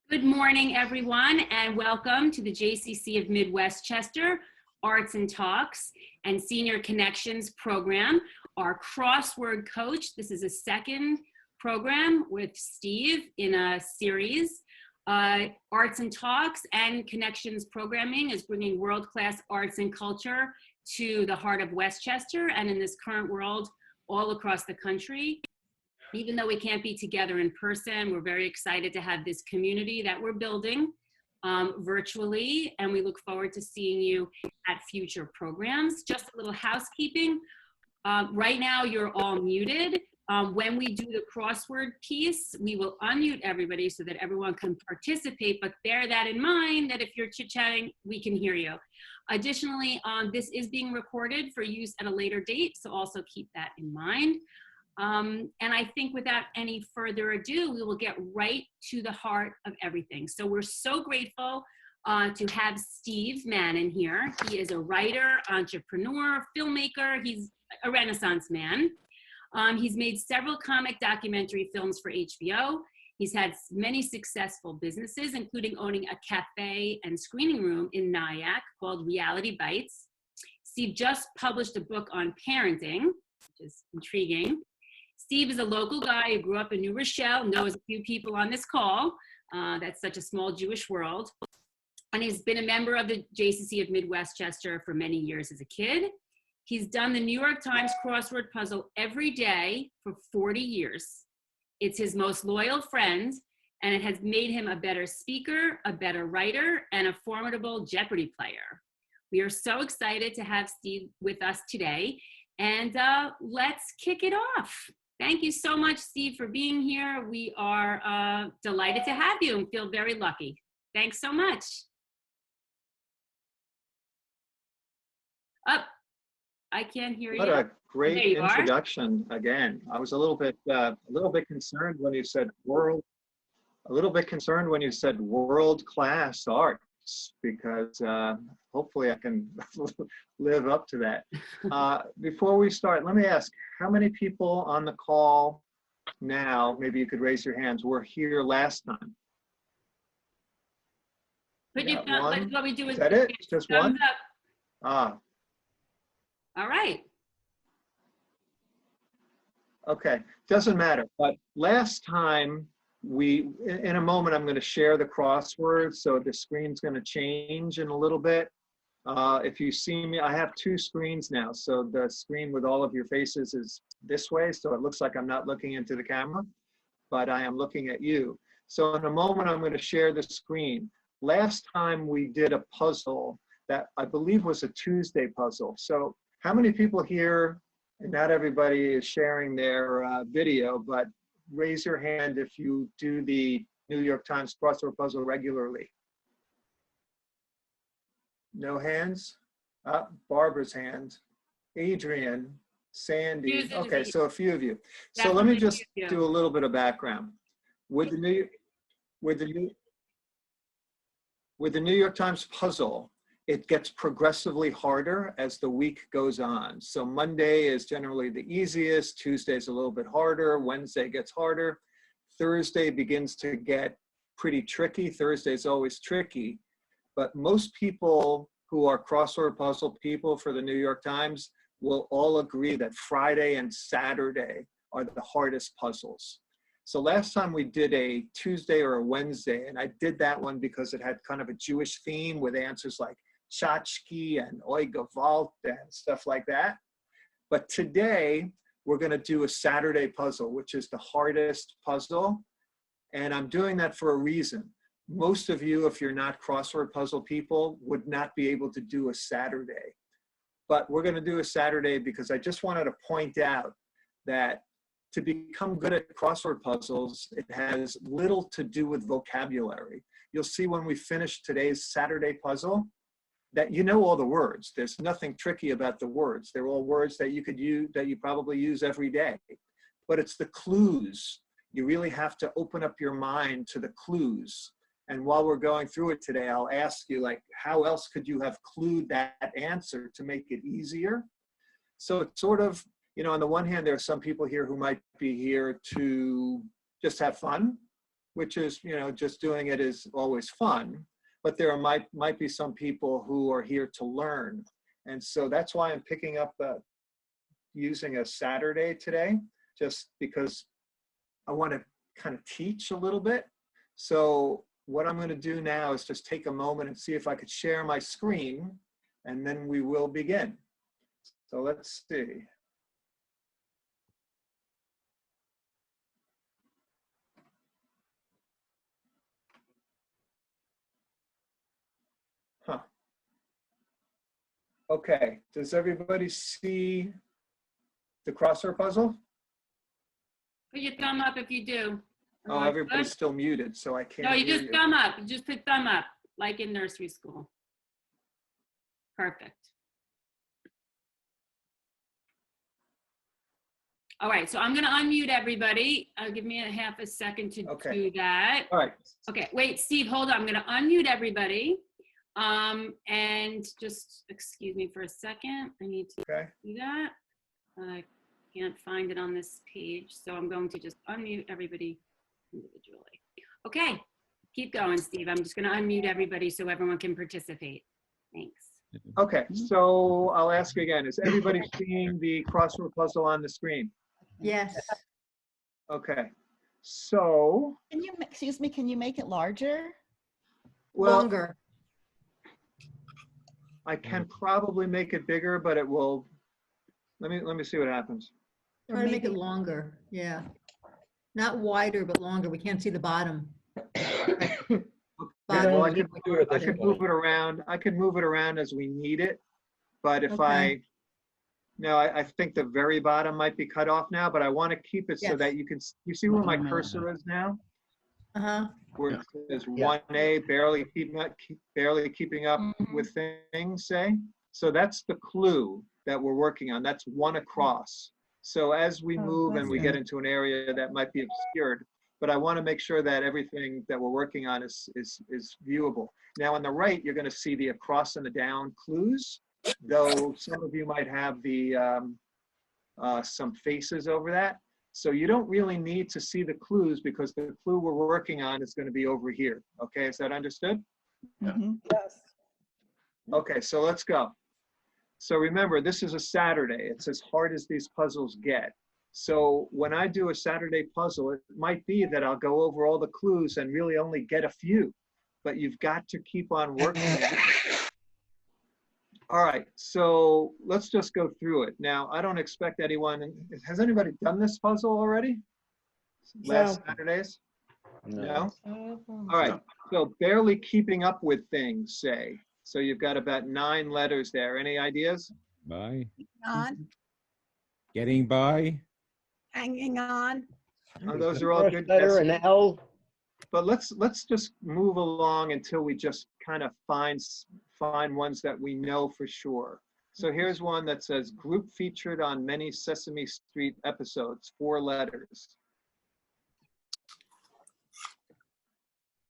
Good morning, everyone, and welcome to the JCC of Mid-Westchester Arts and Talks and Senior Connections program. Our Crossword coach, this is a second program with Steve in a series. Arts and Talks and Connections programming is bringing world-class arts and culture to the heart of Westchester and in this current world all across the country. Even though we can't be together in person, we're very excited to have this community that we're building virtually, and we look forward to seeing you at future programs. Just a little housekeeping. Right now, you're all muted. When we do the crossword piece, we will unmute everybody so that everyone can participate, but bear that in mind that if you're chit-chatting, we can hear you. Additionally, this is being recorded for use at a later date, so also keep that in mind. And I think without any further ado, we will get right to the heart of everything. So we're so grateful to have Steve Mannon here. He is a writer, entrepreneur, filmmaker. He's a Renaissance man. He's made several comic documentary films for HBO. He's had many successful businesses, including owning a cafe and screening room in Nyack called Reality Bites. Steve just published a book on parenting, which is intriguing. Steve is a local guy who grew up in New Rochelle, knows a few people on this call. That's such a small Jewish world. And he's been a member of the JCC of Mid-Westchester for many years as a kid. He's done the New York Times crossword puzzle every day for 40 years. It's his most loyal friend, and it has made him a better speaker, a better writer, and a formidable Jeopardy player. We are so excited to have Steve with us today, and let's kick it off. Thank you so much, Steve, for being here. We are delighted to have you and feel very lucky. Thanks so much. I can't hear you. What a great introduction again. I was a little bit concerned when you said world-class arts, because hopefully I can live up to that. Before we start, let me ask, how many people on the call now, maybe you could raise your hands, were here last time? But if not, what we do is that it? Just one? Up. Ah. All right. Okay, doesn't matter. But last time, in a moment, I'm going to share the crossword, so the screen's going to change in a little bit. If you see me, I have two screens now. So the screen with all of your faces is this way, so it looks like I'm not looking into the camera, but I am looking at you. So in a moment, I'm going to share the screen. Last time we did a puzzle that I believe was a Tuesday puzzle. So how many people here, and not everybody is sharing their video, but raise your hand if you do the New York Times crossword puzzle regularly. No hands? Barbara's hand. Adrian, Sandy. Okay, so a few of you. So let me just do a little bit of background. With the New York Times puzzle, it gets progressively harder as the week goes on. So Monday is generally the easiest, Tuesday is a little bit harder, Wednesday gets harder, Thursday begins to get pretty tricky. Thursday is always tricky, but most people who are crossword puzzle people for the New York Times will all agree that Friday and Saturday are the hardest puzzles. So last time we did a Tuesday or a Wednesday, and I did that one because it had kind of a Jewish theme with answers like Tchotchke and Oy Gevalt and stuff like that. But today, we're going to do a Saturday puzzle, which is the hardest puzzle. And I'm doing that for a reason. Most of you, if you're not crossword puzzle people, would not be able to do a Saturday. But we're going to do a Saturday because I just wanted to point out that to become good at crossword puzzles, it has little to do with vocabulary. You'll see when we finish today's Saturday puzzle that you know all the words. There's nothing tricky about the words. They're all words that you could use, that you probably use every day. But it's the clues. You really have to open up your mind to the clues. And while we're going through it today, I'll ask you, like, how else could you have clued that answer to make it easier? So it's sort of, you know, on the one hand, there are some people here who might be here to just have fun. which is, just doing it is always fun. But there might be some people who are here to learn. And so that's why I'm picking up using a Saturday today, just because I want to kind of teach a little bit. So what I'm going to do now is just take a moment and see if I could share my screen, and then we will begin. So let's see. Huh. Okay, does everybody see the crossword puzzle? Put your thumb up if you do. Oh, everybody's still muted, so I can't No, you hear just thumb up. You just put thumb up, like in nursery school. Perfect. All right, so I'm going to unmute everybody. Give me a half a second to do that. All right. Okay, wait, Steve, hold on. I'm going to unmute everybody. And just excuse me for a second. I need to do that. I can't find it on this page, so I'm going to just unmute everybody individually. Okay, keep going, Steve. I'm just going to unmute everybody so everyone can participate. Thanks. Okay, so I'll ask you again. Is everybody seeing the crossword puzzle on the screen? Yes. Okay, so. Can you, excuse me, can you make it larger? Well, Longer. I can probably make it bigger, but it will, let me see what happens. Try to make it longer, yeah. Not wider, but longer. We can't see the bottom. Well, I could move it around. I could move it around as we need it, but if I think the very bottom might be cut off now, but I want to keep it so that you can, you see where my cursor is now? Where it says 1A, barely keeping up with things, say. So that's the clue that we're working on. That's one across. So as we move and we get into an area that might be obscured, but I want to make sure that everything that we're working on is viewable. Now on the right, you're going to see the across and the down clues, though some of you might have the some faces over that. So you don't really need to see the clues because the clue we're working on is going to be over here. Okay, is that understood? Yes. Okay, so let's go. So remember, this is a Saturday. It's as hard as these puzzles get. So when I do a Saturday puzzle, it might be that I'll go over all the clues and really only get a few, but you've got to keep on working. All right, so let's just go through it. Now, I don't expect anyone, has anybody done this puzzle already? Last Saturdays? No? All right, so barely keeping up with things, say. So you've got about 9 letters there. Any ideas? By. On, Getting by. hanging on. Oh, those are all good Letter guesses. and L. But let's just move along until we just kind of find ones that we know for sure. So here's one that says group featured on many Sesame Street episodes, 4 letters.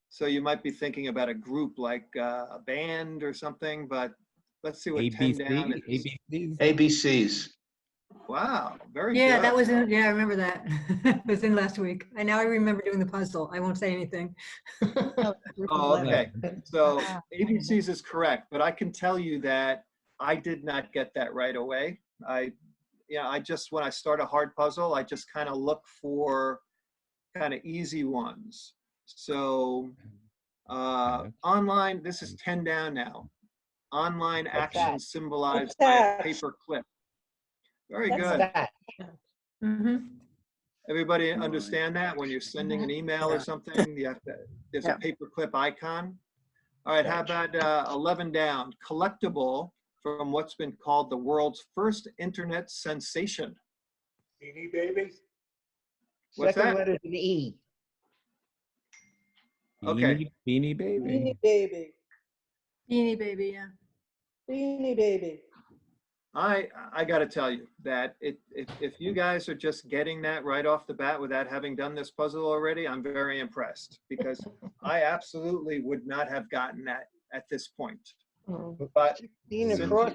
So you might be thinking about a group like a band or something, but let's see what 10 down is. ABCs. ABCs. Wow, very good. Yeah, that was in, yeah, I remember that. It was in last week. I now remember doing the puzzle. I won't say anything. Oh, okay. So ABCs is correct, but I can tell you that I did not get that right away. I just, when I start a hard puzzle, I just kind of look for kind of easy ones. So online, this is 10 down now. Online action symbolized by a paper clip. Very good. That. Everybody understand that when you're sending an email or something, you have to, there's a paperclip icon. All right, how about 11 down? Collectible from what's been called the world's first internet sensation. Beanie Baby? What's Second that? letter is an E. Okay. Beanie Baby. Beanie Baby. Beanie Baby, yeah. Beanie Baby. I got to tell you that if you guys are just getting that right off the bat without having done this puzzle already, I'm very impressed because I absolutely would not have gotten that at this point. But since Across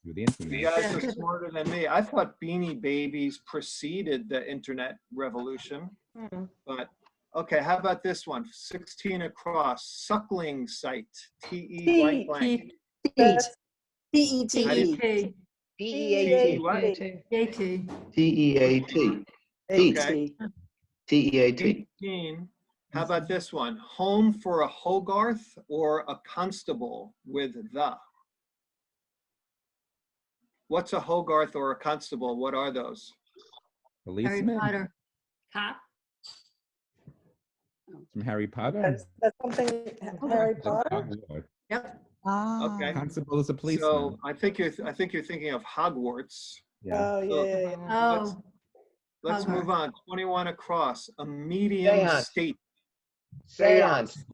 you guys are smarter than me, I thought Beanie Babies preceded the internet revolution, but Okay, how about this one? 16 across, suckling site, T-E blank blank. That's T-E-T. T-E-T. T-E what? T-E-T. T-E-A-T. Okay. T-E-A-T. 18. How about this one? Home for a Hogarth or a constable with the? What's a Hogarth or a constable? What are those? Harry Policeman Potter. Cop? from Harry Potter. That's something Harry Potter? Hogwarts. Yep. Ah. Okay. Constable is a policeman. So I think you're thinking of Hogwarts. Oh, yeah. Oh, Let's move Hogarth. on. 21 across, a medium Seance. state. Seance.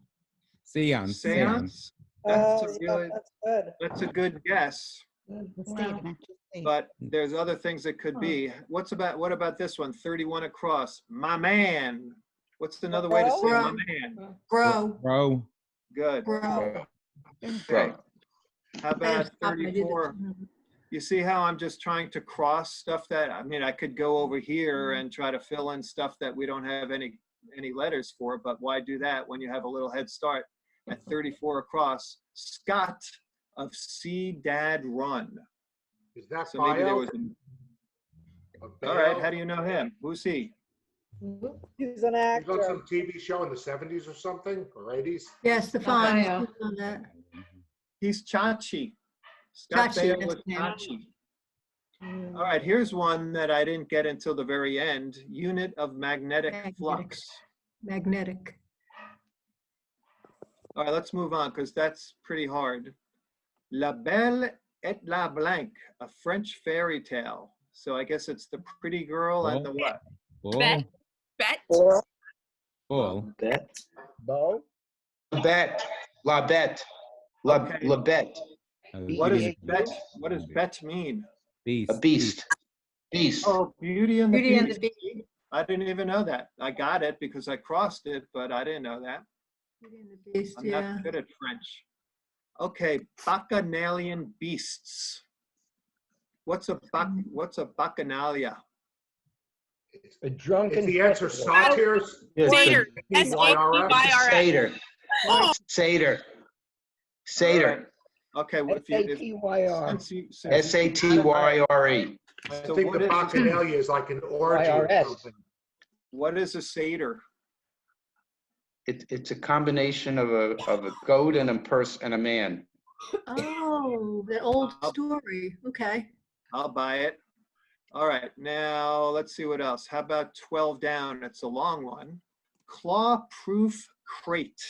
Seance. Seance. Oh, That's a yeah, really, that's good. that's a good guess, The state, an actual state. but there's other things it could be. What about this one? 31 across, my man. What's another way to say Bro. my man? Bro. Bro. Good. Bro. Okay. How I about gotta stop, I did this. 34? You see how I'm just trying to cross stuff that, I mean, I could go over here and try to fill in stuff that we don't have any letters for, but why do that when you have a little head start? At 34 across, Scott of See Dad Run. Is that So maybe there bio? was A all right, bio? how do you know him? Who's he? He's an He's on actor. some TV show in the 70s or something, or 80s? Yeah, Stefan is on that. He's Chachi. Scott Chachi, Baio was that's him. Chachi. All right, here's one that I didn't get until the very end. Unit of magnetic Magnetic. flux. Magnetic. All right, let's move on because that's pretty hard. La Belle et la Blanque, a French fairy tale. So I guess it's the pretty girl and the what? Ball. Bet? Ball. Bet. Bo? Bet. La bet. La, Okay. la bet. What Beauty is bet? What does bet mean? Beast. A beast. Beast. Oh, Beauty and the Beauty and Beast. the Beast. I didn't even know that. I got it because I crossed it, but I didn't know that. Beauty and the Beast, I'm yeah. not good at French. Okay, bacchanalian beasts. What's a bacchanalia? A drunken. Is the answer festival. satyrs? Yes, Satyr. S-A-T-Y-R-S? Satyr. Satyr. Satyr. Okay, well, if you, S-A-T-Y-R. since you- S-A-T-Y-R-E. I So think what the is- bacchanalia is like an orgy or IRS. something. what is a satyr? It's a combination of a goat and a man. Oh, that old story. Okay. I'll buy it. All right, now let's see what else. How about 12 down? It's a long one. Claw-proof crate.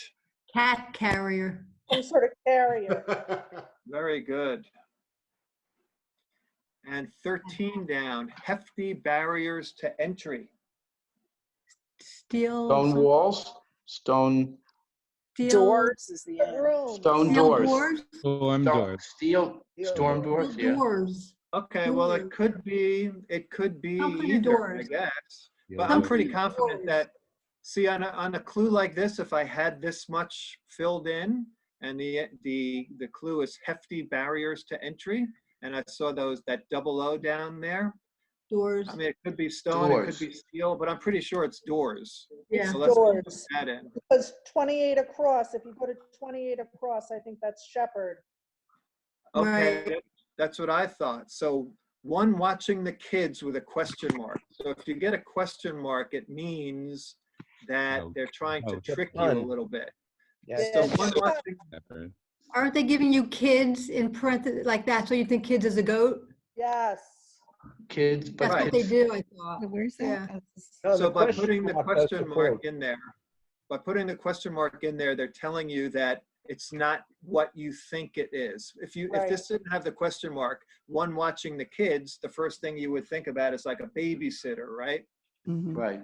Cat carrier. Some sort of carrier. Very good. And 13 down. Hefty barriers to entry. Steel. Stone walls. Stone Doors is the answer. stone Steel doors. doors. Storm Stone- doors. Steel storm doors. Steel Yeah. doors. Okay, well, Doors. it could be Some kind of either, I doors. guess. Yeah, But I'm doors. pretty confident Doors. that, see, on a clue like this, if I had this much filled in, and the clue is hefty barriers to entry, and I saw that double O down there. Doors. I mean, it could be stone, it Doors. could be steel, but I'm pretty sure it's doors. Yeah. So let's put Doors. that in. Because 28 across, if you go to 28 across, I think that's Shepherd. Okay, Right. that's what I thought. So one watching the kids with a question mark. So if you get a question mark, it means that Oh, they're trying to oh, trick you a fun. little bit. Yes. So Yeah. one watching, Shepherd. Aren't they giving you kids in parentheses like that? So you think kids is a goat? Yes. Kids, but That's what Right. they kids. do, I thought. Where's Yeah. that? No, so the by putting the mark does question mark support. in there, they're telling you that it's not what you think it is. If Right. this didn't have the question mark, one watching the kids, the first thing you would think about is like a babysitter, right? Mhm. Right.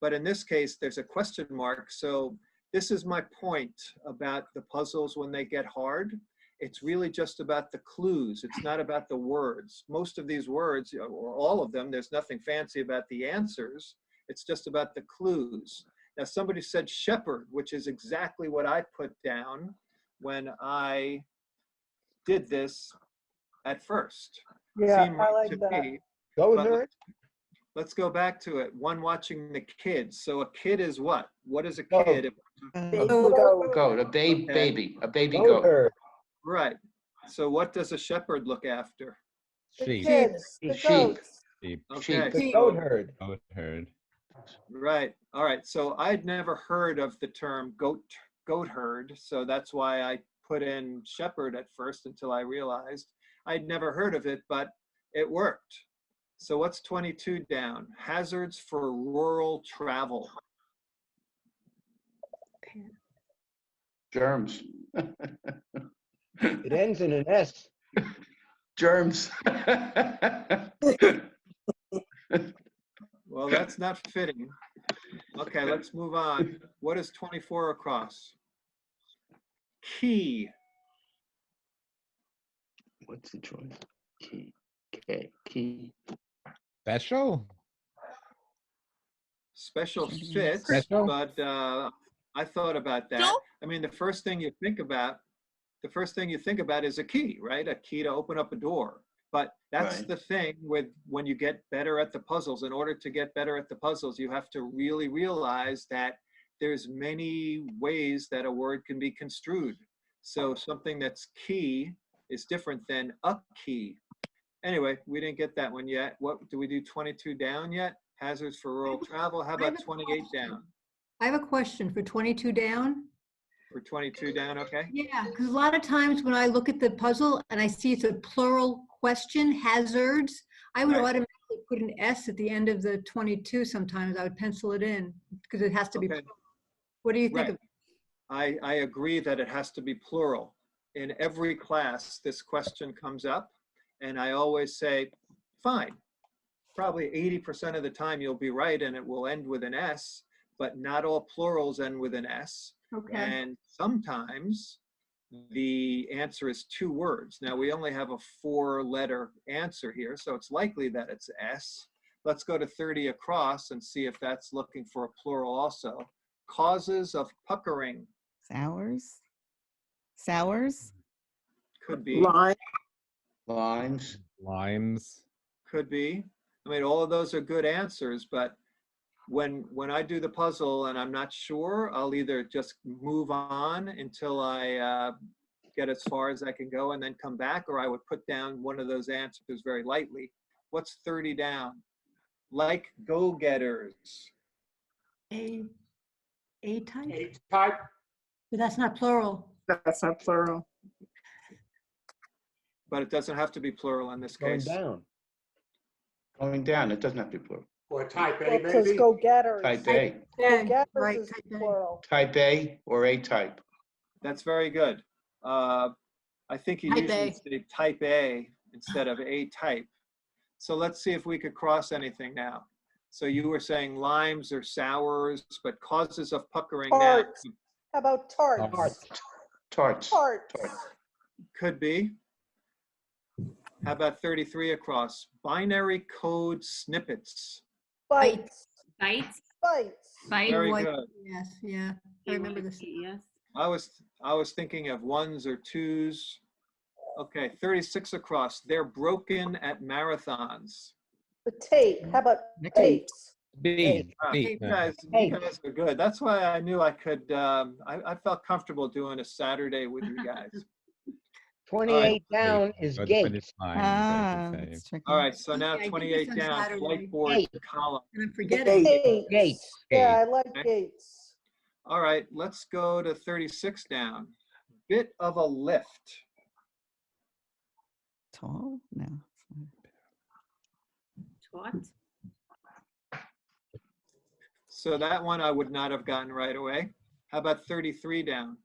But in this case, there's a question mark. So this is my point about the puzzles when they get hard. It's really just about the clues. It's not about the words. Most of these words, or all of them, there's nothing fancy about the answers. It's just about the clues. Now, somebody said shepherd, which is exactly what I put down when I did this at first. Yeah, Seemed I right like to that. me. Go But nerd. let's go back to it. One watching the kids. So a kid is what? What is a Goat. kid? Baby Goat. goat. Goat, Okay. a baby Goat goat. herd. Right. So what does a shepherd look after? The Sheep. kids, the Sheep. goats. Sheep. Okay. The Sheep. goat So, herd. Goat herd. right. All right. So I'd never heard of the term goat herd. So that's why I put in shepherd at first until I realized I'd never heard of it, but it worked. So what's 22 down? Hazards for rural travel. Germs. It ends in an S. Germs. Well, that's not fitting. Okay, let's move on. What is 24 across? Key. What's the choice? Key. Okay, key. Special. Special Special. fits, Special. but I thought about that. I mean, the first thing you think about is a key, right? A key to open up a door. But that's Right. the thing with when you get better at the puzzles. In order to get better at the puzzles, you have to really realize that there's many ways that a word can be construed. So something that's key is different than a key. Anyway, we didn't get that one yet. What do we do? 22 down yet? Hazards for rural travel. How I have about a 28 question. down? I have a question for 22 down. For 22 down, okay? Yeah, because a lot of times when I look at the puzzle and I see it's a plural question, hazards, I would Right. automatically put an S at the end of the 22 sometimes. I would pencil it in because it has to be. Okay. plural. What do you think Right. of? I agree that it has to be plural. In every class, this question comes up, and I always say, fine. Probably 80% of the time you'll be right and it will end with an S, but not all plurals end with an S. Okay. And sometimes the answer is 2 words. Now we only have a 4-letter answer here, so it's likely that it's S. Let's go to 30 across and see if that's looking for a plural also. Causes of puckering. Sours. Sours. Could be. Limes. Limes. Could be. I mean, all of those are good answers, but when I do the puzzle and I'm not sure, I'll either just move on until I get as far as I can go and then come back, or I would put down one of those answers very lightly. What's 30 down? Like go-getters. A type? A-type. But that's not plural. That's not plural. But it doesn't have to be plural in this Going case. down. Going down, it doesn't have to be plural. Or type A, Well, because maybe? go-getters. Type A. Go-getters Right, is type A. plural. Type A or A type. That's very good. I think you Type usually A. say type A instead of A type. So let's see if we could cross anything now. So you were saying limes or sours, but causes of puckering now Tarts. How about tarts? Tarts. Tarts. could be. How about 33 across? Binary code snippets. Bites. Bites, Bites. bite, Very White- good. Yes, yeah. I remember this. Yes. I was thinking of 1s or 2s. Okay, 36 across. They're broken at marathons. The tape. How about tapes? B. Ah, B. You guys are good. That's why I knew I could. I felt comfortable doing a Saturday with you guys. 28 down is Go to gate. finish line, Ah, right, that's tricky. All right, so now Yeah, I did 28 this on down. Saturday. Whiteboard Gate. column. And I'm forgetting. Gates. Gates. Yeah, I like Okay. gates. All right, let's go to 36 down. Bit of a lift. Tall? No. Taught. So that one I would not have gotten right away. How about 33 down?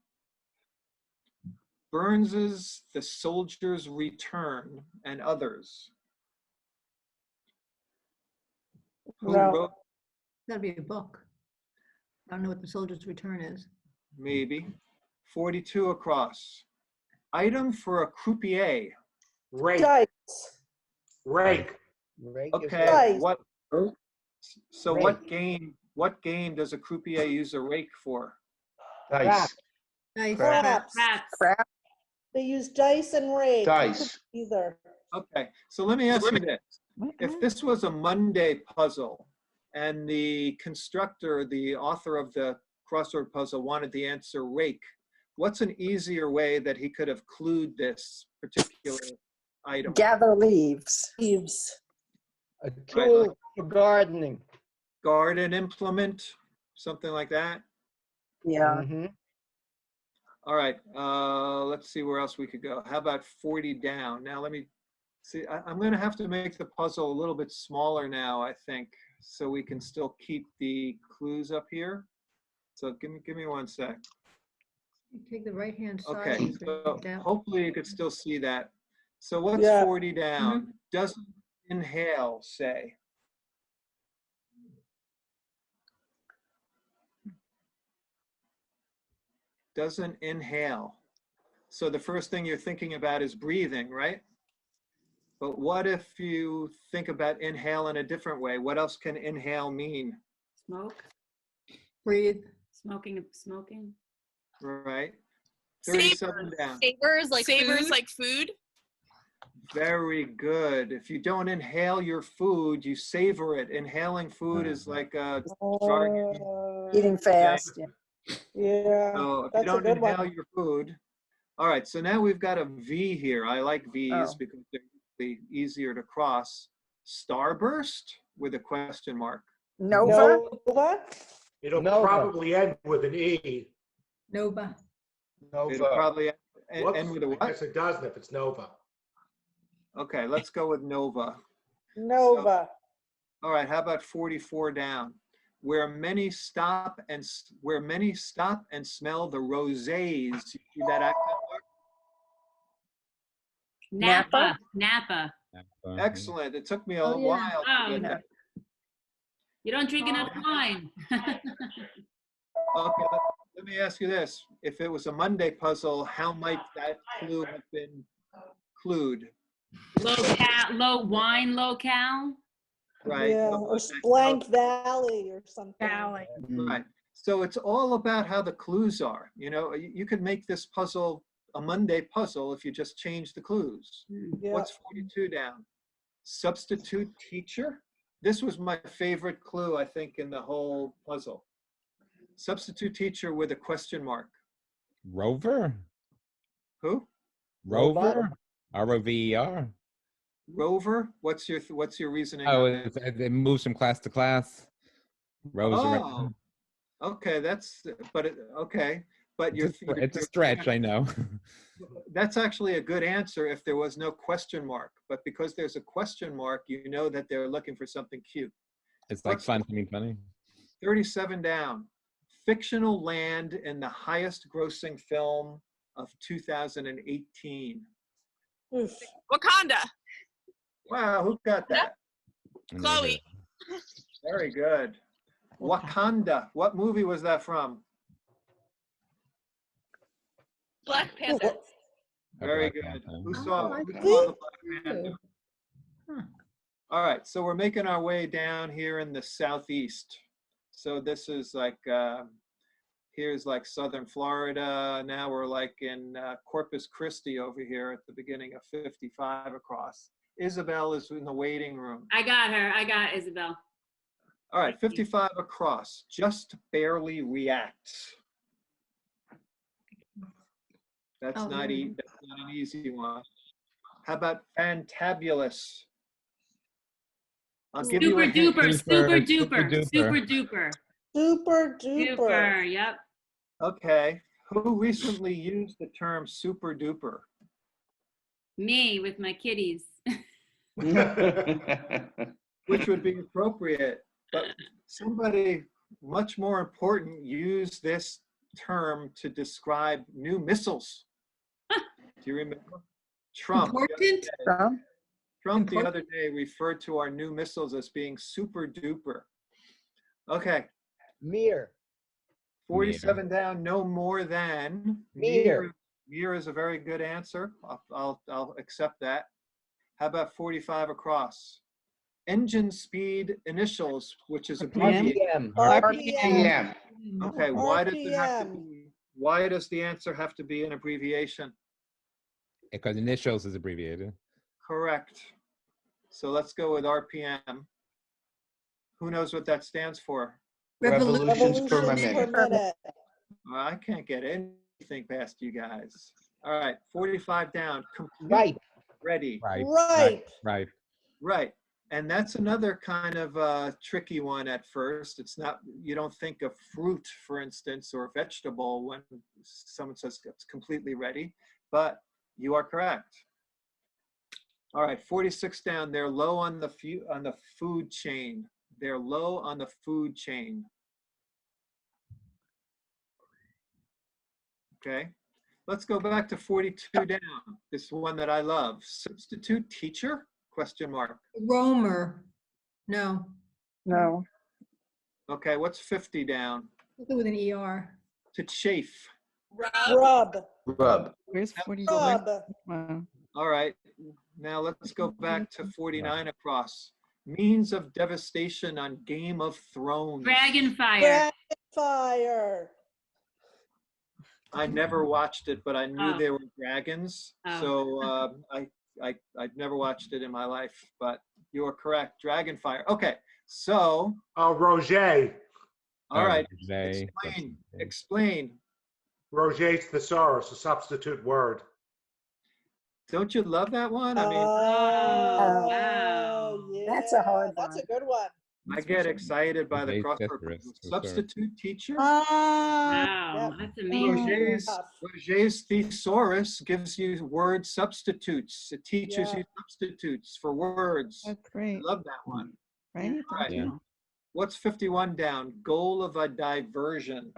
Burns's The Soldier's Return and Others. Who No. wrote? That'd be a book. I don't know what The Soldier's Return is. Maybe. 42 across. Item for a croupier. Rake. Dice. Rake. Rake is Okay, Dice. what? So Rake. what game does a croupier use a rake for? Dice. Nice. Craps. Craps. They use dice and rake. Dice. Either. Okay, so let me ask you this. If this was a Monday puzzle and the constructor, the author of the crossword puzzle wanted the answer rake, what's an easier way that he could have clued this particular item? Gather leaves. A tool for gardening. Garden implement, something like that? Yeah. Mhm. All right, let's see where else we could go. How about 40 down? Now let me see, I'm gonna have to make the puzzle a little bit smaller now, I think, so we can still keep the clues up here. So give me one sec. Take the right-hand side. Okay, and so bring it down. hopefully you could still see that. So what's Yeah. 40 down? Doesn't inhale say? Doesn't inhale. So the first thing you're thinking about is breathing, right? But what if you think about inhale in a different way? What else can inhale mean? Smoke, Breathe. smoking. Right? 37 down. Savors like food. Very good. If you don't inhale your food, you savor it. Inhaling food is like a jargon. Eating fast. Yeah. Yeah, So if you that's a don't good inhale one. your food, all right. So now we've got a V here. I like V's Oh. because they're usually easier to cross. Starburst with a question mark. Nova? Nova? It'll Nova. probably end with an E. Nova. It'll Nova. probably end Whoops, with a I what? guess it doesn't if it's Nova. Okay, let's go with Nova. Nova. All right, how about 44 down? Where many stop and smell the rosés. You see that accent mark? Napa. Excellent. It took me a Oh, yeah. while Oh, to get that. You don't drink enough wine. Okay, let me ask you this. If it was a Monday puzzle, how might that clue have been clued? Wine locale. Right? Yeah, something or like that. Blank Valley or something. Right. So it's all about how the clues are. You know, you could make this puzzle a Monday puzzle if you just change the clues. Yeah. What's 42 down? Substitute teacher. This was my favorite clue, I think, in the whole puzzle. Substitute teacher with a question mark. Rover? Who? Rover? R-O-V-E-R? Rover? What's your reasoning Oh, on that? it moves from class to class. Rows Oh, around. okay. But It's a stretch, I know. That's actually a good answer if there was no question mark. But because there's a question mark, you know that they're looking for something cute. It's like fun to be funny. 37 down. Fictional land in the highest grossing film of 2018. Oof. Wakanda. Wow, who got that? Chloe. Very good. Wakanda. What movie was that from? Black Panther. Very Black good. Panther. Who saw I the think Black Panther? Huh. All right, so we're making our way down here in the southeast. So this is like, here's like southern Florida. Now we're like in Corpus Christi over here at the beginning of 55 across. Isabel is in the waiting room. I got her. I got Isabel. All right, 55 across, just barely reacts. That's Oh, not yeah. that's not an easy one. How about fantabulous? I'll give you Super a hint. duper. Super duper. Super duper. Duper. Yep. Okay, who recently used the term super duper? Me with my kitties. Which would be appropriate, but somebody much more important used this term to describe new missiles. Do you remember? Trump. Important? Trump the other day referred to our new missiles as being super duper. Okay, Mirror. 47 down, no more than. Mirror. Mirror is a very good answer. I'll accept that. How about 45 across? Engine speed initials, which is abbreviated. RPM. RPM. Okay, why does it have to RPM. be? Why does the answer have to be an abbreviation? Because initials is abbreviated. Correct. So let's go with RPM. Who knows what that stands for? Revolutions per Revolutions minute. per minute. Well, I can't get anything past you guys. All right, 45 down. Complete, Right. ready. Right. Right. Right. Right. And that's another kind of tricky one at first. It's not, you don't think of fruit, for instance, or vegetable when someone says it's completely ready, but you are correct. All right, 46 down. They're low on the food chain. They're low on the food chain. Okay. Let's go back to 42 down. This one that I love. Substitute teacher? Question mark. Romer. No. No. Okay, what's 50 down? Something with an ER. To chafe. Rub. Rub. Where's 46? Rub. Wow. All right, now let's go back to 49 across. Means of devastation on Game of Thrones. Dragonfire. Fire. I never watched it, but I knew Oh. there were dragons. Oh. So I've never watched it in my life, but you are correct. Dragonfire. Okay, so, Oh, Roger. all right, Jay. explain. Roger's thesaurus, a substitute word. Don't you love that one? I mean, Oh, wow. That's a hard That's a one. good one. I get excited by the Roger's crossword. thesaurus. Substitute teacher? Wow, Yep. that's amazing. Roger's thesaurus gives you word substitutes. It teaches Yeah. you substitutes for words. That's I great. love that one. Right? Right. Yeah. What's 51 down? Goal of a diversion.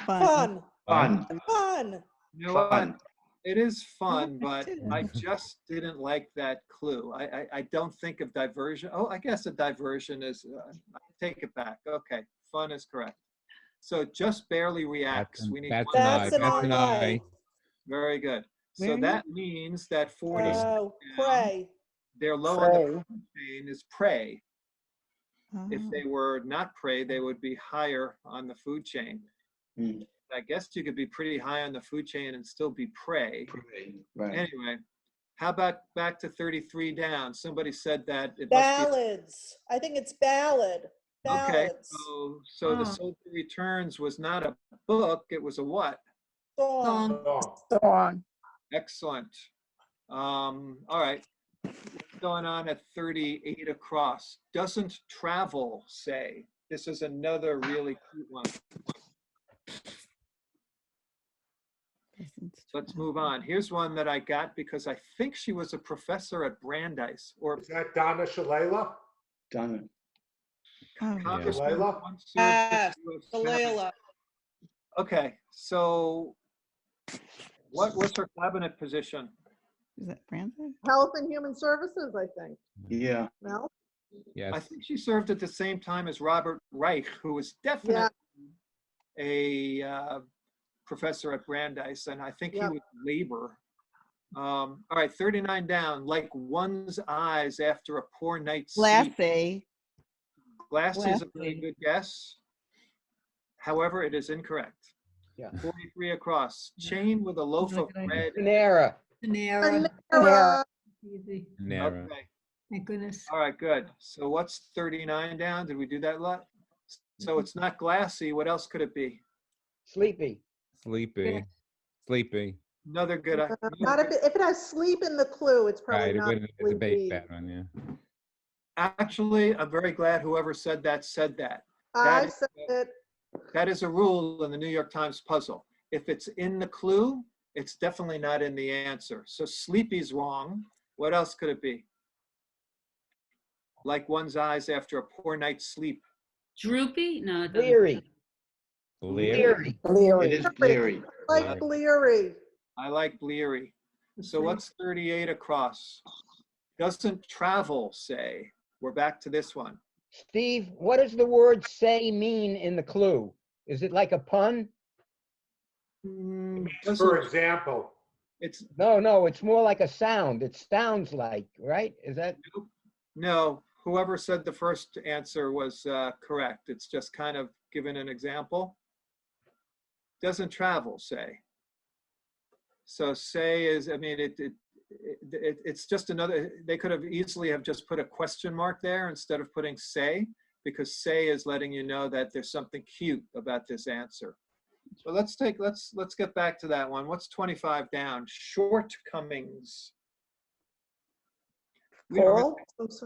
Fun. Fun. Fun. Fun. You know what? Fun. It is fun, but too. I just didn't like that clue. I don't think of diversion. Oh, I guess a diversion is, I take it back. Okay, fun is correct. So just barely reacts. We need That's one. an eye. That's an That's an eye. eye. Very good. Where So are you? that means that 40 Pray. they're low on the Pray. food chain is prey. If Oh. they were not prey, they would be higher on the food chain. Mm. I guess you could be pretty high on the food chain and still be prey. Right. Anyway, how about back to 33 down? Somebody said that it must Ballads. I think it's ballad. be okay. Ballads. So the Oh. Soldier Returns was not a book; it was a what? Song. Oh, Song. Excellent. All right. What's going on at 38 across? Doesn't travel say. This is another really cute one. Let's move on. Here's one that I got because I think she was a professor at Brandeis or is that Donna Shalala? Donna. Oh. Congressman Shalala? once served Yes, as US Senator. Shalala. Okay, so what's her cabinet position? Is that Francis? Health and Human Services, I think. Yeah. No? Yes. I think she served at the same time as Robert Reich, who was definitely a professor at Brandeis, and I think he Yep. was labor. All right, 39 down. Like one's eyes after a poor night's sleep. Glassy. Glassy is a very Glassy. good guess. However, it is incorrect. Yeah. 43 across. Chain with a loaf That's a of good bread. Panera. Panera. Panera. Easy. Narrow. Okay. Thank goodness. All right, good. So what's 39 down? Did we do that a lot? So it's not glassy. What else could it be? Sleepy. Sleepy. Sleepy. Another good. Not if it has sleep in the clue, it's probably Right. It not wouldn't debate sleepy. that one. Yeah. Actually, I'm very glad whoever said that said that. I That- said it. That is a rule in the New York Times puzzle. If it's in the clue, it's definitely not in the answer. So sleepy's wrong. What else could it be? Like one's eyes after a poor night's sleep. Droopy? No, it doesn't. Leery. Leary. Leery. It is bleary. Like bleary. I like bleary. So what's 38 across? Doesn't travel say. We're back to this one. Steve, what does the word say mean in the clue? Is it like a pun? Mm, For doesn't- example, It's No, it's more like a sound. It sounds like, right? Is that? no. Whoever said the first answer was correct. It's just kind of given an example. Doesn't travel say. So say is, I mean, it's just another, they could have easily have just put a question mark there instead of putting say, because say is letting you know that there's something cute about this answer. So let's get back to that one. What's 25 down? Shortcomings. We don't have- Fault,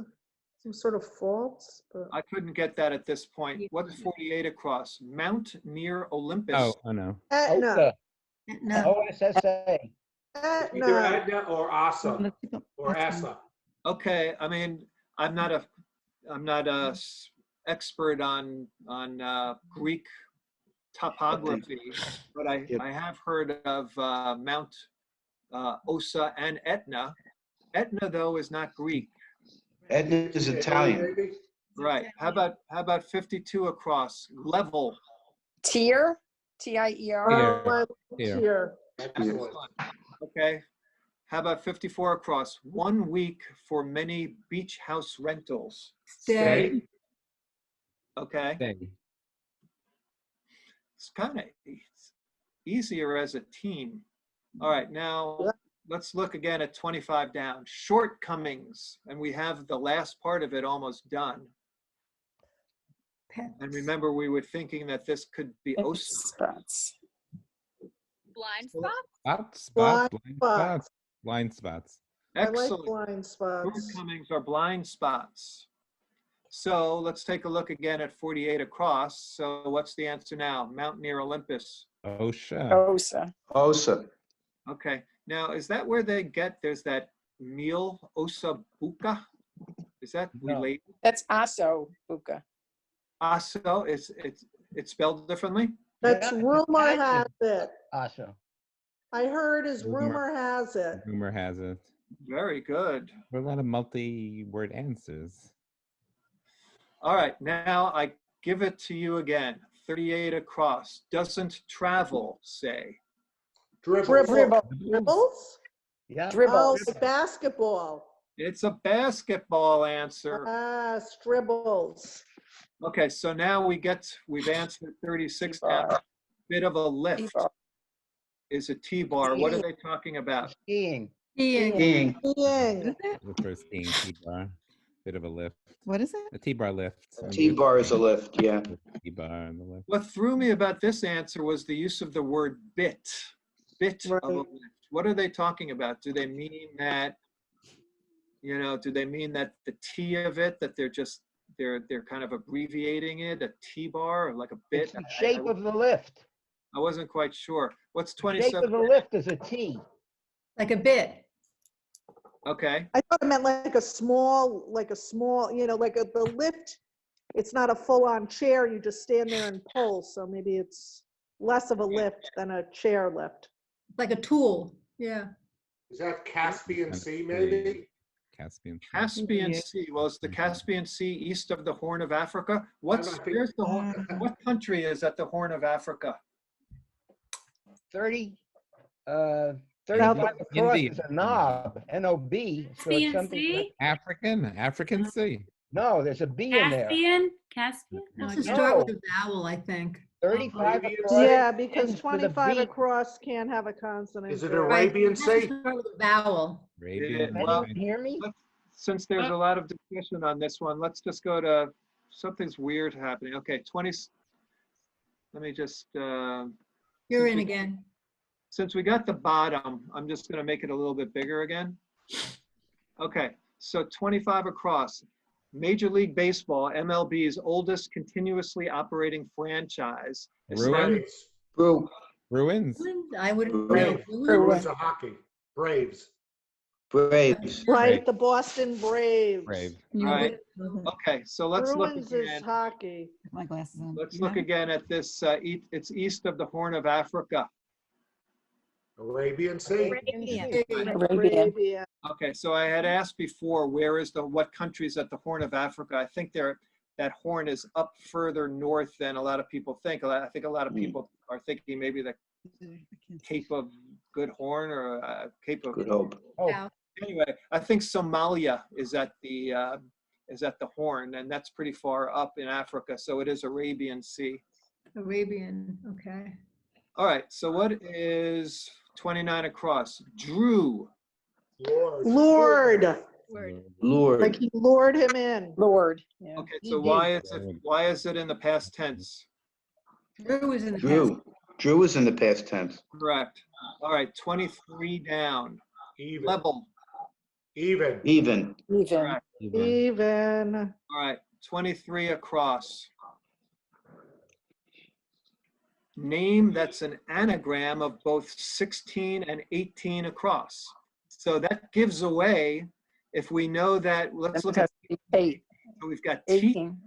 some sort of faults, but I couldn't get that at this point. What's 48 across? Mount near Olympus. Oh no. Etna, No, OSSA. Either Etna. Edna or Asa Let's keep up- or that's fine. Asa. Okay, I mean, I'm not a expert on Greek topography, but I have heard of Mount Osa and Etna. Etna, though, is not Greek. Edna is Italian. Maybe? Right. How about 52 across? Level. Tier, T-I-E-R. Here. Here. Here. Excellent. Okay. How about 54 across? 1 week for many beach house rentals. stay. Okay. Stay. It's kind of easier as a team. All right, now let's look again at 25 down. Shortcomings, and we have the last part of it almost done. And remember, we were thinking that this could be OSA. Spots. Blind spot? Spots. Blind Blind spots. spots. Blind spots. I like Excellent. blind spots. Shortcomings are blind spots. So let's take a look again at 48 across. So what's the answer now? Mount near Olympus. OSHA. Osa. Osa. Okay. Now, is that where they get, there's that meal, osa buca? Is that No. related? That's Aso Buka. Aso, it's spelled differently? That's Yeah, rumor Italian. has it. Asa. I heard is Rumor. rumor has it. Rumor has it. Very good. There are a lot of multi-word answers. All right, now I give it to you again. 38 across. Doesn't travel, say. Dribble. Dribble. Dribbles? Yeah. Oh, Dribbles. like basketball. It's a basketball answer. Ah, scribbles. Okay, so now we've answered 36 down. T-bar. Bit of a lift T-bar. is a T-bar. What are they talking about? Skiing. Skiing. Skiing. What Skiing. is it? The first skiing T-bar. Bit of a lift. What is it? A T-bar lift. T-bar is a lift, yeah. T-bar and the lift. What threw me about this answer was the use of the word bit. Bit of a Right. lift. What are they talking about? Do they mean that, do they mean that the T of it, that they're kind of abbreviating it, a T-bar, or like a bit? It's the shape of the lift. I wasn't quite sure. What's The shape 27? of the lift is a T. Like a bit. Okay, I thought it meant like a small, like the lift. It's not a full-on chair. You just stand there and pull. So maybe it's less of a lift than a chair lift. Like a tool. Yeah. Is that Caspian And Sea, three. maybe? Caspian Sea. Caspian Sea. Well, is the Caspian Sea east of the Horn of Africa? might be- Where's the Horn? What country is at the Horn of Africa? 35 South across India. is a knob, N-O-B. So it's something. Caspian African Sea. No, there's a B in there. Caspian? No, I It's to can't. start with a vowel, I think. 35 Arabian across. Yeah, because ends with a 25 B. across can't have a consonant. Is it or- a Arabian Right, it has to Sea? start with a vowel. Arabian. Yeah, well, Anyone hear me? Since there's a lot of discussion on this one, let's just go to something's weird happening. Okay, 20. Let me just, You're in again. since we got the bottom, I'm just going to make it a little bit bigger again. Okay, so 25 across. Major League Baseball, MLB's oldest continuously operating franchise. Bruins. Brew. Bruins. I wouldn't know. Brave. Bruins? Bruins of hockey. Braves. Braves. Right, the Boston Braves. Brave. You Right. wouldn't. Okay, so let's look Bruins is again. hockey. My glasses on. Let's You look have it? again at this. It's east of the Horn of Africa. Arabian Sea. Arabian. Arabia. Okay, so I had asked before, what countries at the Horn of Africa? I think that horn is up further north than a lot of people think. I think a lot of people are thinking maybe the Cape of Good Horn or Cape of Good Hope. Oh, Anyway, I think Somalia is at the Horn, and that's pretty far up in Africa. So it is Arabian Sea. Arabian, okay. All right. So what is 29 across? Drew. Lord, Lord. like he lured him in. Lord. Yeah. Okay, so why is it in the past tense? Drew is in the past. Drew is in the past tense. Correct. All right, 23 down. Even. Level. Even. Even. Even. Correct. Even. All right, 23 across. Name that's an anagram of both 16 and 18 across. So that gives away, if we know that, let's look at, Eight. so we've got T, 18.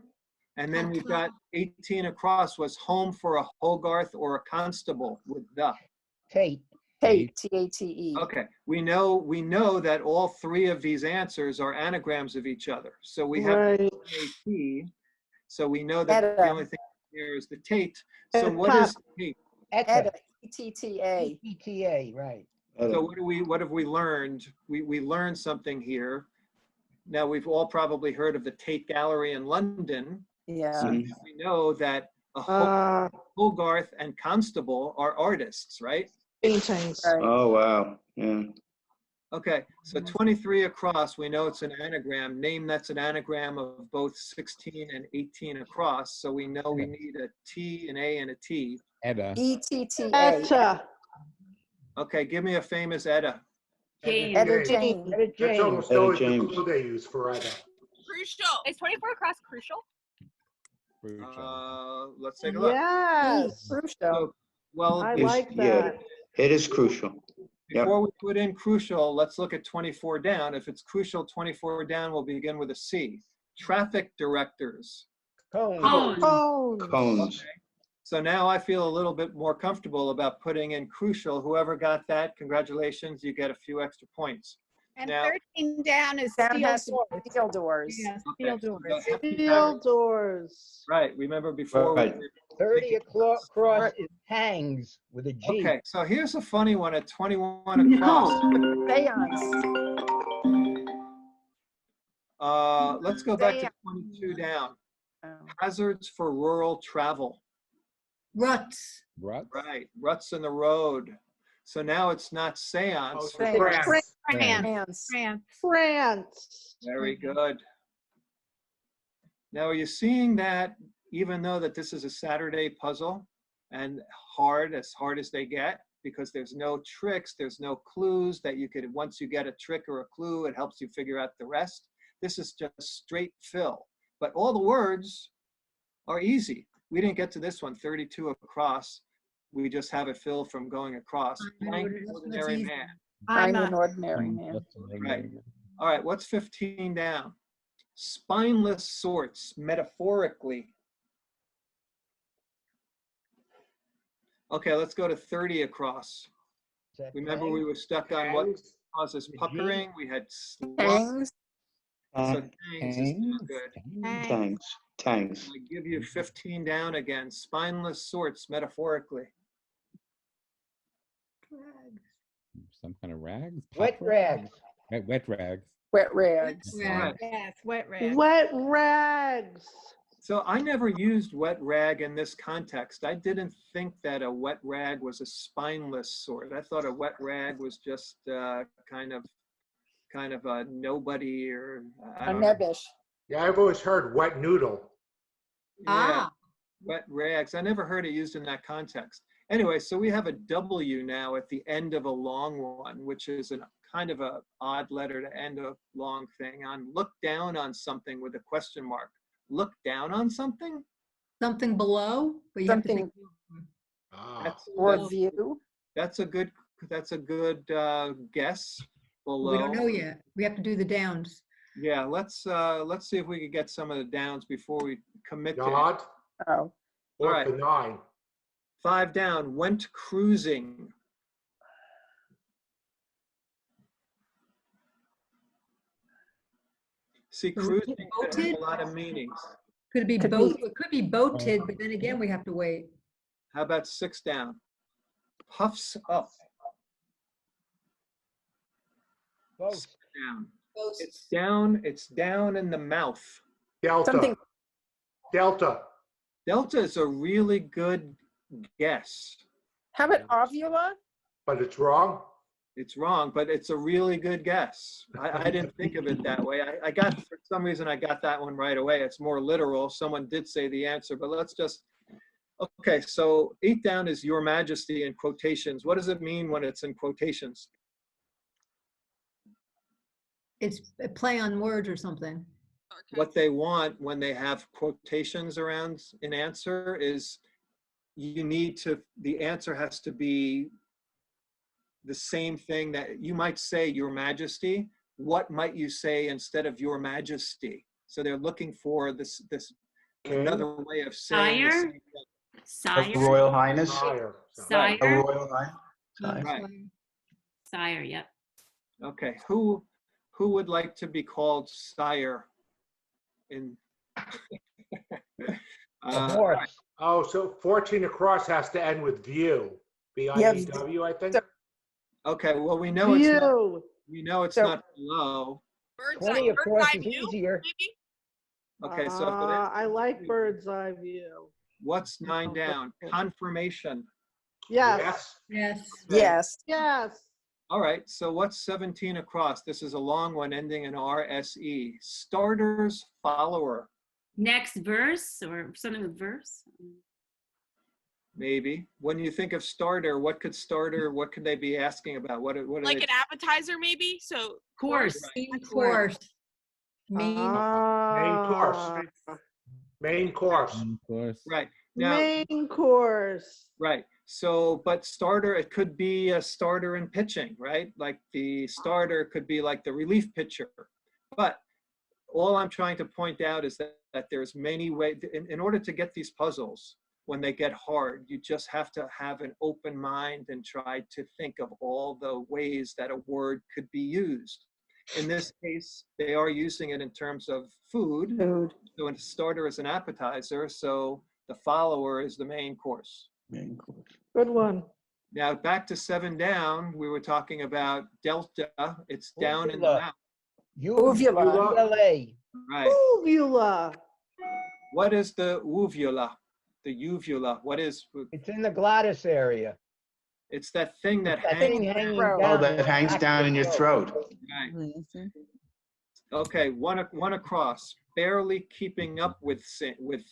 and then we've got 18 across was home for a Hogarth or a constable with the. Tate. Tate. T-A-T-E. Okay, we know that all three of these answers are anagrams of each other. So we have Right. T, so we know that the Etta. only thing here is the Tate. So what is Tate? Etta. E-T-T-A. ETA, right. So what have we learned? We learned something here. Now we've all probably heard of the Tate Gallery in London. Yeah. So we know that a Hogarth and Constable are artists, right? Paintings. Right. Oh, wow. Yeah. Okay, so 23 across, we know it's an anagram. Name that's an anagram of both 16 and 18 across. So we know we need a T, an A, and a T. Edda. E-T-T-A. Etta. Okay, give me a famous Etta. Jane. Etta Jane. Jane. Etta That's James. almost Etta always the James. clue they use for Etta. Crucial. Is 24 across crucial? Let's take a look. Yes. Crucial. So, well, I Is- like yeah. that. It is crucial. Yep. before we put in crucial, let's look at 24 down. If it's crucial, 24 down, we'll begin with a C. Traffic directors. Cone. Cones. Cones. So now I feel a little bit more comfortable about putting in crucial. Whoever got that, congratulations, you get a few extra points. And Now- 13 down is Down steel has to doors. be steel doors. Yeah, Okay, steel so doors. the hefty Steel pattern- doors. Right, remember before we Right. were 30 thinking across about is hangs with a G. Okay, so here's a funny one at 21 across. Seance. Let's go back to Damn. 22 down. Oh. Hazards for rural travel. Ruts. Ruts? Right, ruts in the road. So now it's not seance. Oh, France. France. France. France. France. France. Very good. Now, are you seeing that even though that this is a Saturday puzzle and as hard as they get, because there's no tricks, there's no clues that you could, once you get a trick or a clue, it helps you figure out the rest. This is just straight fill. But all the words are easy. We didn't get to this one, 32 across. We just have it filled from going across. Blank ordinary man. I'm I'm an ordinary man. What's the Right. name? All right, what's 15 down? Spineless sorts, metaphorically. Okay, let's go to 30 across. Is that Remember hang? we were stuck on what Hangs. causes The G? puckering? We had slump. Hangs. So tangs is not good. Tangs. Tangs. I give you 15 down again. Spineless sorts, metaphorically. Some kind of rags? Wet Pop- rags. Wet rags. Wet rags. Right. Yes, wet rag. Wet rags. So I never used wet rag in this context. I didn't think that a wet rag was a spineless sort. I thought a wet rag was just kind of a nobody, or I A don't know. nebbish. Yeah, I've always heard wet noodle. Yeah, wet rags. I never heard it used in that context. Anyway, so we have a W now at the end of a long one, which is a kind of a odd letter to end a long thing on. Look down on something with a question mark. Look down on something? Something below, but you have to Something say Ah. or view. That's a good guess. Below. we don't know yet. We have to do the downs. Yeah, let's see if we could get some of the downs before we commit to it. Nod. Oh. Or All right. the 9. 5 down. Went cruising. See, cruising could have a lot of meanings. Could it be Could both? be. It could be boated, but then again, we have to wait. How about 6 down? Puffs up. Both. Down. It's down in the mouth. Delta. Something. Delta. Delta is a really good guess. How about ovula? But it's wrong. It's wrong, but it's a really good guess. I didn't think of it that way. I got, for some reason, I got that one right away. It's more literal. Someone did say the answer, but let's just, okay, so 8 down is Your Majesty in quotations. What does it mean when it's in quotations? It's a play on words or something. What they want when they have quotations around an answer is you need to, the answer has to be the same thing that you might say, Your Majesty. What might you say instead of Your Majesty? So they're looking for this another way of saying the Sire? same thing. Sire. Royal Highness. Sire. Sire. A Royal Highness. Right. Sire, yep. Okay, who would like to be called sire in? A horse. Oh, so 14 across has to end with view. V-I-E-W, I think. Okay, well, we know it's not, View. we know it's So- not below. 20 across is easier. Okay, so I like bird's eye view. what's 9 down? Confirmation. Yes, Yes. Yes. yes. All right, so what's 17 across? This is a long one ending in RSE. Starter's follower, Next verse or something with verse. maybe. When you think of starter, what could they be asking about? What are Like they? an appetizer, maybe? So Course. Main course. Main. Main course. Main course. Of course. Right, now, Main course. right. So, but starter, it could be a starter in pitching, right? Like the starter could be like the relief pitcher. But all I'm trying to point out is that there's many ways, in order to get these puzzles, when they get hard, you just have to have an open mind and try to think of all the ways that a word could be used. In this case, they are using it in terms of food. Food. So a starter is an appetizer, so the follower is the main course. Main course. Good one. Now, back to 7 down, we were talking about delta. It's down in the Uvula. mouth. Uvula. UVLA. Right. Uvula. What is the uvula? The uvula, what is, It's in the glottis area. it's that thing that That thing hangs. hanging Throat. down. Oh, that hangs back down of in the your throat. Right. Okay, one across. Barely keeping up with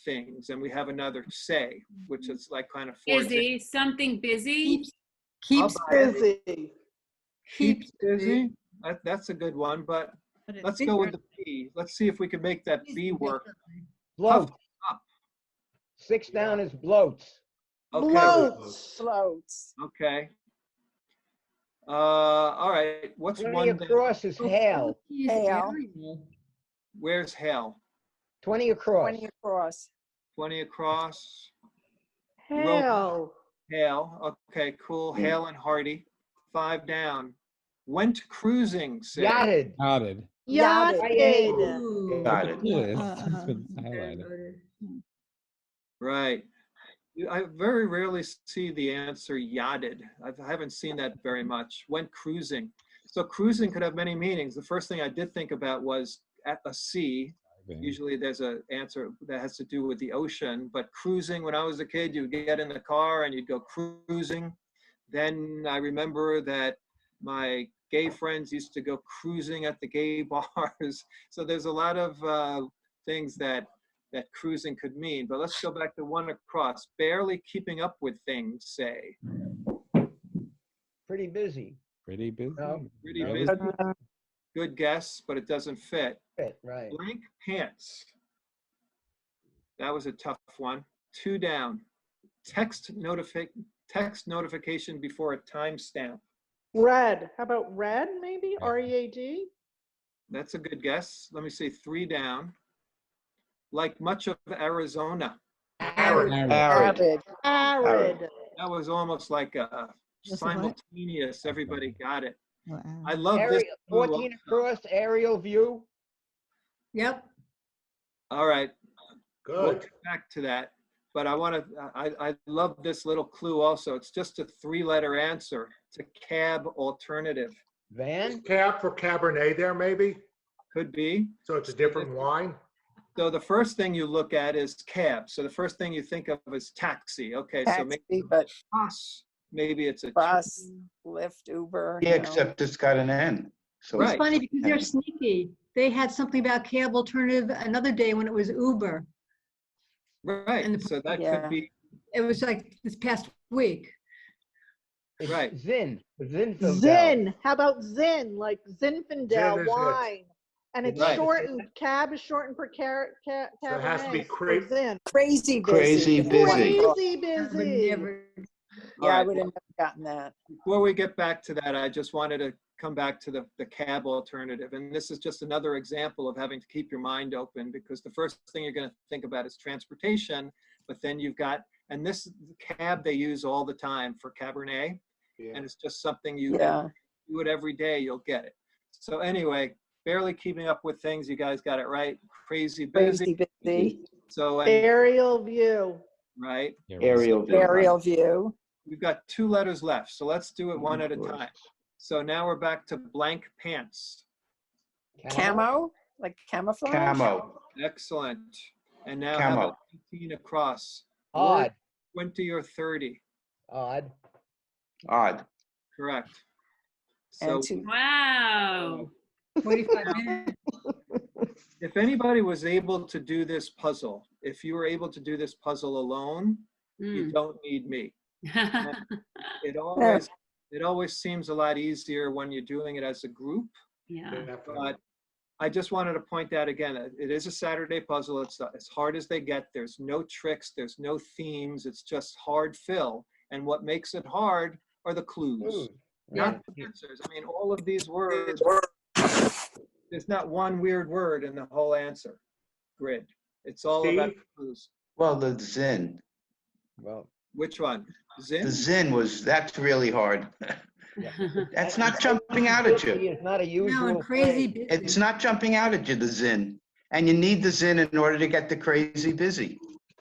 things, and we have another say, which is like kind of Busy, something busy. Keeps Busy. Keeps busy. That's a good one, but let's go with the B. Let's see if we can make that B work. Bloat. Puffed up. 6 down is bloats. Okay. Bloats. Floats. Okay. All right. What's 20 one down? across is hail. Hail. Where's hail? 20 across. 20 across. 20 across. Hail. Hail. Okay, cool. Hail and hearty. 5 down. Went cruising. Say. Yachted. Nodded. Yachted. Got it. Yeah, it's been highlighted. Right. I very rarely see the answer yachted. I haven't seen that very much. Went cruising. So cruising could have many meanings. The first thing I did think about was at a sea. Usually there's an answer that has to do with the ocean, but cruising, when I was a kid, you'd get in the car and you'd go cruising. Then I remember that my gay friends used to go cruising at the gay bars. So there's a lot of things that cruising could mean, but let's go back to 1 across. Barely keeping up with things, say. Pretty busy. Pretty busy. No. Pretty Really? busy. Good guess, but it doesn't fit. Right. Blank pants. That was a tough one. 2 down. Text notification before a timestamp. Red. How about red, maybe? R-E-A-D? That's a good guess. Let me see, 3 down. Like much of Arizona. Arid. Arid. Arid. That was almost like a What's the what? simultaneous. Everybody got it. Well, I love this. Aerial, 14 across, aerial view. Yep. All right. We'll Good. get back to that. But I love this little clue also. It's just a 3-letter answer. It's a cab alternative. Van. Cab for Cabernet there, maybe? Could be. So it's a different wine? So the first thing you look at is cab. So the first thing you think of is taxi. Okay, so maybe Taxi, but pass maybe it's a Bus, Lyft, Uber. Yeah, except it's got an N. So Right. It's funny because they're sneaky. They had something about cab alternative another day when it was Uber. Right, And so that Yeah. could be, It was like this past week. It's Right. Zin. Zinfandel. Zin, how about Zin, like Zin Zinfandel is it. wine? And it's Right. shortened, cab is shortened for So it has to be Cabernet, so Zin. Crazy busy. Crazy That's busy. what I thought. Crazy I would busy. never. Yeah, I Alright. would have never gotten that. Before we get back to that, I just wanted to come back to the cab alternative. And this is just another example of having to keep your mind open, because the first thing you're going to think about is transportation, but then you've got, and this cab they use all the time for Cabernet, Yeah. and it's just something you Yeah. do it every day, you'll get it. So anyway, barely keeping up with things. You guys got it right. Crazy busy. Crazy busy. So, and, Aerial view. right. Aerial view. Aerial view. We've got 2 letters left, so let's do it one at a time. So now we're back to blank pants. Camo, like camouflage. Camo. Excellent. And now Camo. how about 18 across? Odd. 20 or 30? Odd. Odd. Correct. So And two. Wow. 45 minutes. if anybody was able to do this puzzle, if you were able to do this puzzle alone, you don't need me. It always seems a lot easier when you're doing it as a group. Yeah. But I just wanted to point out again, it is a Saturday puzzle. It's as hard as they get. There's no tricks. There's no themes. It's just hard fill. And what makes it hard are the clues, not the answers. I mean, all of these words, there's not one weird word in the whole answer grid. It's all about Steve? clues. Well, the Zin. Well, Which one? Zin? The Zin that's really hard. yeah. That's not jumping out at you. It's not a No, usual and crazy phrase. busy. It's not jumping out at you, the Zin. And you need the Zin in order to get the crazy busy.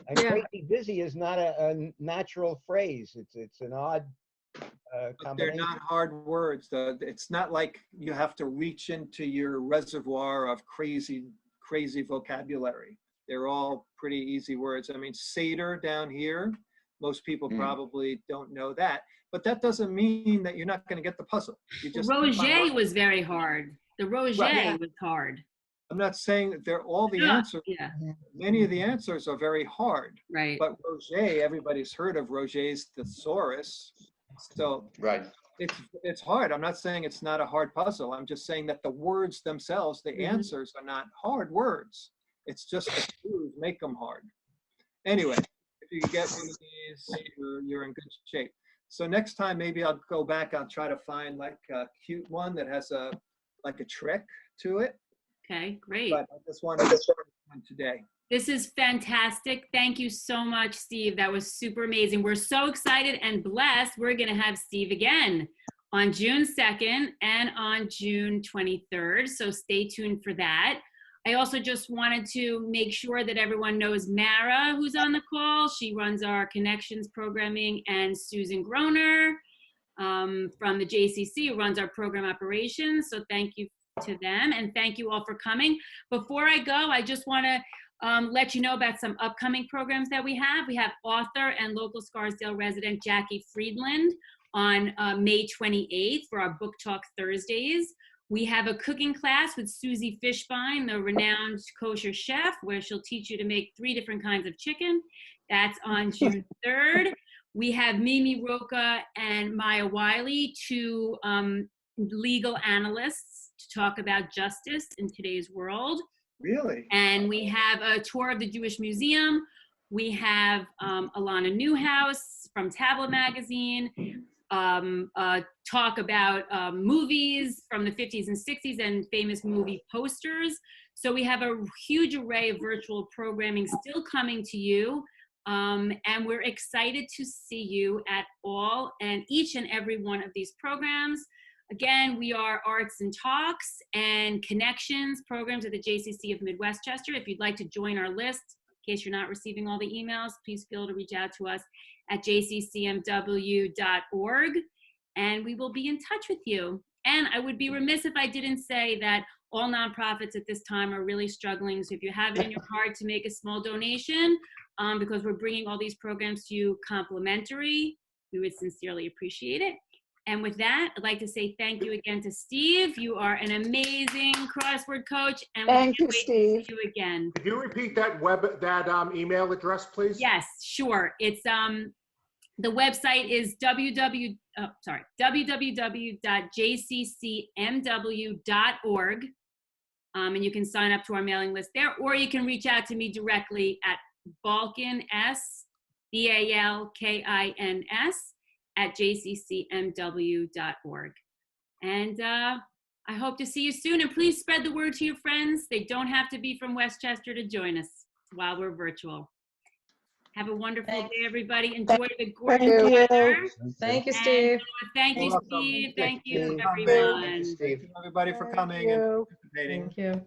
And Yeah. crazy busy is not a natural phrase. It's an odd But they're combination. not hard words, though. It's not like you have to reach into your reservoir of crazy vocabulary. They're all pretty easy words. I mean, Seder down here, most people probably don't know that, but that doesn't mean that you're not going to get the puzzle. You just Roger was very hard. The Roger Right. was hard. I'm not saying that they're all the Yeah. answers. Yeah. Many of the answers are very hard, Right. but Roger, everybody's heard of Roger's thesaurus. So Right. it's hard. I'm not saying it's not a hard puzzle. I'm just saying that the words themselves, the answers are not hard words. It's just the clues make them hard. Anyway, if you get one of these, you're in good shape. So next time, maybe I'll go back. I'll try to find like a cute one that has a trick to it. Okay, great. But I just wanted to start one today. This is fantastic. Thank you so much, Steve. That was super amazing. We're so excited and blessed. We're going to have Steve again on June 2nd and on June 23rd. So stay tuned for that. I also just wanted to make sure that everyone knows Mara, who's on the call. She runs our Connections programming, and Susan Groner from the JCC, who runs our program operations. So thank you to them, and thank you all for coming. Before I go, I just want to let you know about some upcoming programs that we have. We have author and local Scarsdale resident Jackie Friedland on May 28th for our Book Talk Thursdays. We have a cooking class with Susie Fishbein, the renowned kosher chef, where she'll teach you to make 3 different kinds of chicken. That's on June 3rd. We have Mimi Roca and Maya Wiley, 2 legal analysts, to talk about justice in today's world. Really? And we have a tour of the Jewish Museum. We have Alana Newhouse from Tablet Magazine, talk about movies from the 50s and 60s and famous movie posters. So we have a huge array of virtual programming still coming to you. And we're excited to see you at all and each and every one of these programs. Again, we are Arts and Talks and Connections programs at the JCC of Mid-Westchester. If you'd like to join our list, in case you're not receiving all the emails, please feel to reach out to us at jccmw.org, and we will be in touch with you. And I would be remiss if I didn't say that all nonprofits at this time are really struggling. So if you have it in your heart to make a small donation, because we're bringing all these programs to you complimentary, We would sincerely appreciate it. And with that, I'd like to say thank you again to Steve. You are an amazing crossword coach, and we Thank can't you, wait Steve. to see you again. Could you repeat that email address, please? Yes, sure. It's the website is www.jccmw.org. And you can sign up to our mailing list there, or you can reach out to me directly at balkins, BALKINS, @jccmw.org. And I hope to see you soon. And please spread the word to your friends. They don't have to be from Westchester to join us while we're virtual. Have a wonderful day, everybody. Enjoy the gorgeous weather. Thank you, And, Steve. thank you, Welcome. Steve. Thank you, Steve. everyone. Thank you, Steve. Thank you, everybody, for Thank coming and you. participating. Thank you.